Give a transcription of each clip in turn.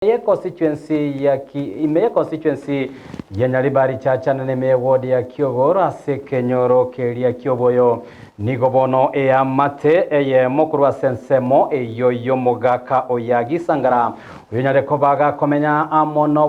constituency ya Nyaribari Chacha nene ward ya Kiogoro ase Kenyoro keria Kioboyo nigobono mate eye mokurwa sensemo eyo mogaka oyagi sangara unyare kobaga komenya amono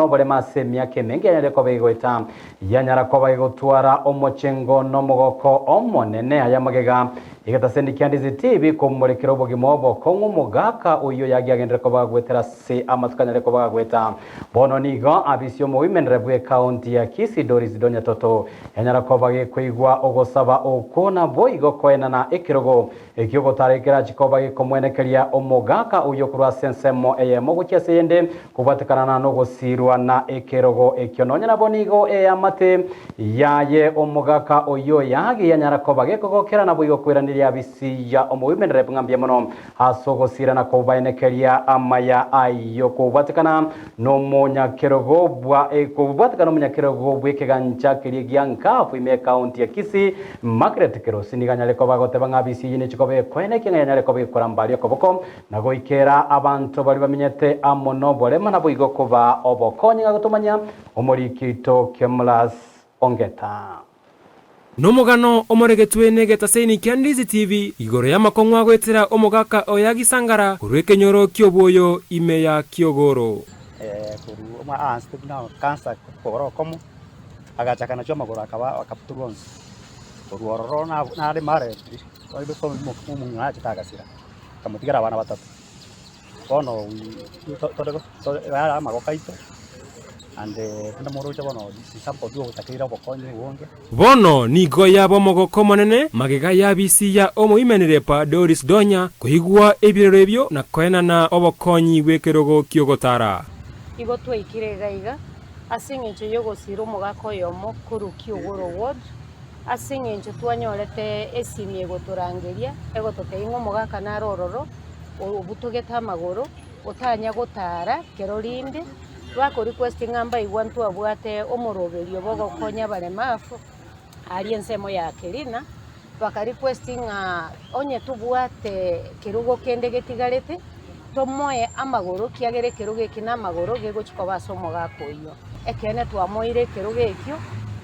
bole masemia kemenge nyare kobegweta yanyara kobagotwara omochengo no mogoko omonene aya magega igatasendi kyandizi TV kumurikira ubugimo boko nk'umugaka uyo yagi agendera kobagwetera se amatukanyare kobagweta bono nigo abisyo mu women rebwe county ya Kisii Doris Donya Toto yanyara kobage kwigwa ogosaba okona boigo koenana ekirogo ekyogo tarekera chikobage komwenekeria omugaka uyo kurwa sensemo eyemo gukyase yende kubatikana no gusirwa na ekirogo ekyononya nabonigo amate yaye omugaka uyo yagi yanyara kobage kokokera na boigo kwiraniria bisiya omu women rep ngambye mono asogosira na kobaenekeria amaya ayo kubatikana no monyakirogo bwa kubatikana monyakirogo bwekegancha kirigia nkafu ime county ya Kisii Margaret Kerosi niganyale kobagote bangabisi yine chikobe kwene kinganyale kobe korambali koboko nago ikera abantu bali bamenyete amono bolema na buigo kuba obokonyi gagutumanya omurikito Kemlas Ongeta Nomugano omoregetwe negeta seini Kyandizi TV igoro ya makongwa gwetera omugaka oyagi sangara kurwe Kenyoro Kioboyo ime ya Kiogoro kuru ma anstibna kansa koro komo agachakana choma goro akaputurwa ruororo na de mare oibe so mo ngana chitagasira kamutigara bana batatu bono to ya magokaito ande nda morocha bono sisampo duo takira bokonye wonge bono nigo yabo mogoko monene magega yabisi ya omo imenerepa Doris Donya kuhigwa ebirero ebyo na koenana obokonyi wekerogo Kiogotara igo twikire gaiga asingencho yogosiro mogako yomo kuru Kiogoro ward asingencho twanyorete esimi egotorangeria egototeingo mogaka na rororo obutugeta amagoro otanya gotara kerorinde bako requesting amba igwantu abwate omoroberio bogokonya baremafu ari ensemo ya Kelina baka requesting onye tubwate kirugo kende getigarete tomoye amagoro kiagere kirugo kina amagoro gegochiko basomo gakoyo ekene twamoire kirugo ekyo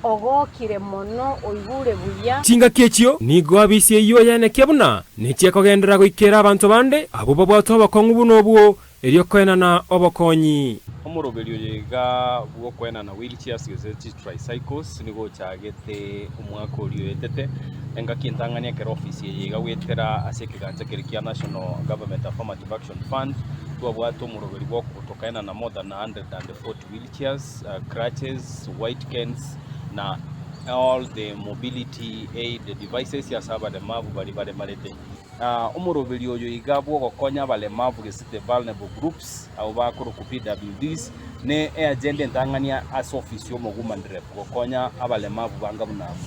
ogokire mono oigure buya chinga kechio nigo abisi iyo yane kebuna neche kogendera goikera abantu bande abo babwato bakongu buno bwo eryo koenana obokonyi omoroberio yega bwo koenana wheelchairs gezeti tricycles nigo chagete umwaka urio etete enga kintangania kero office yega wetera asekiganja kirikia National Government Affirmative Action Fund twabwato omoroberio bwo kutokaena na more than 140 wheelchairs, crutches, white cans na all the mobility aid devices ya saba de mavu bali marete omoroberio oyo igabwo gokonya balemavu gesite vulnerable groups au bakuru ku PWDs ne agenda ntangania as office yo women rep gokonya abalemavu banga bunavu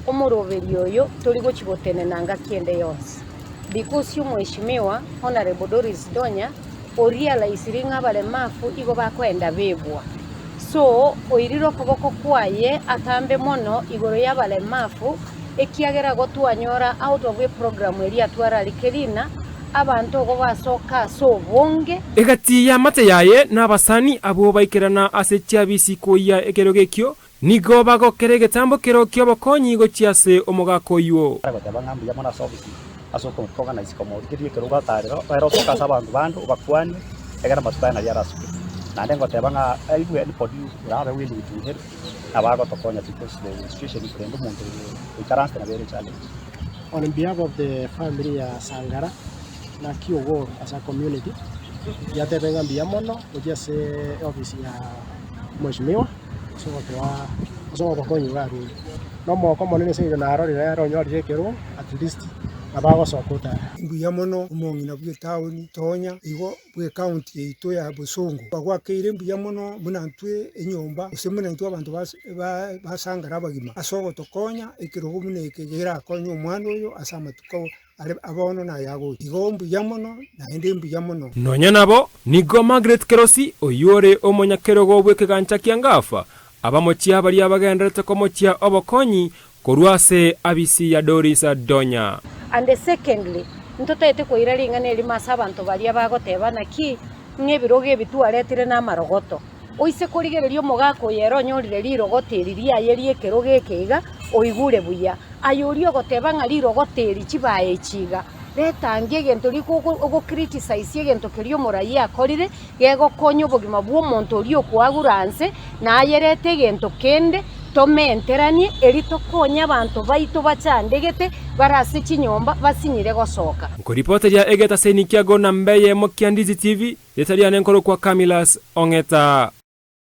omoroberio oyo tuli gochibotene nanga kiende yonse because umweshimiwa Honorable Doris Donya orialize ringa abalemavu igo bakwenda bebwa so oiriro koboko kwaye atambe mono igoro y'abalemafu ekiagera gotwanyora out of a program eri atwara likerina abantu go basoka so bonge egati ya mate yaye n'abasani abo baikirana asetia bisikoya ekerogekyo nigo bagokere getambo kero kyobokonyi gochiase omugako iwo abatabangamba ya mona service asoko organize como kiri keruga tarero ero soka sabantu bantu bakwani egera matana ya rasu nande ngotebanga aiwe ni podi urabe wili bitunhe abago tokonya because the situation is very mundo ikaranse na very challenge. On behalf of the family ya Sangara na Kiogoro as a community yatebenga mbiamono ujase office ya mheshimiwa so bakonyi baru no mo komo nene se na arori na aro nyori kero at least abago sokota mbuyamono umongina bwe town tonya igo bwe county ito ya Busungu bagwakeire mbuyamono munantwe enyomba usemuna ntwa abantu basangara bagima asogo tokonya ikirugo muneke gera konyo umwana oyo asama tuko abono na yago igo mbuyamono na ende mbuyamono nonya nabo nigo Margaret Kerosi oyore omonyakerogo bwe kegancha kiangafa abamochia bali abagenderete komochia obokonyi korwase abisi ya Doris Donya. And secondly ntoto ete koira ringa ne lima sabanto bali abagoteba naki ng'ebirogo ebitwaretire n'amarogoto oise korigereria omogaka yero onyorire rirogoteri riaye riekerogo ekeiga oigure buya ayori ogoteba ng'a rirogoteri chibaye chiga retangie egento ogocriticize egento keria omorai akorire gegokonya obogima bwa omonto oria okwagura nse nayerete egento kende tomenteranie eri tokonya abanto baito bachandegete barase chinyomba basinyire gosoka nkoripoteria egeta seni kiago na mbeye mokiandizi TV yetaria nenkoro kwa Kamilas Ongeta.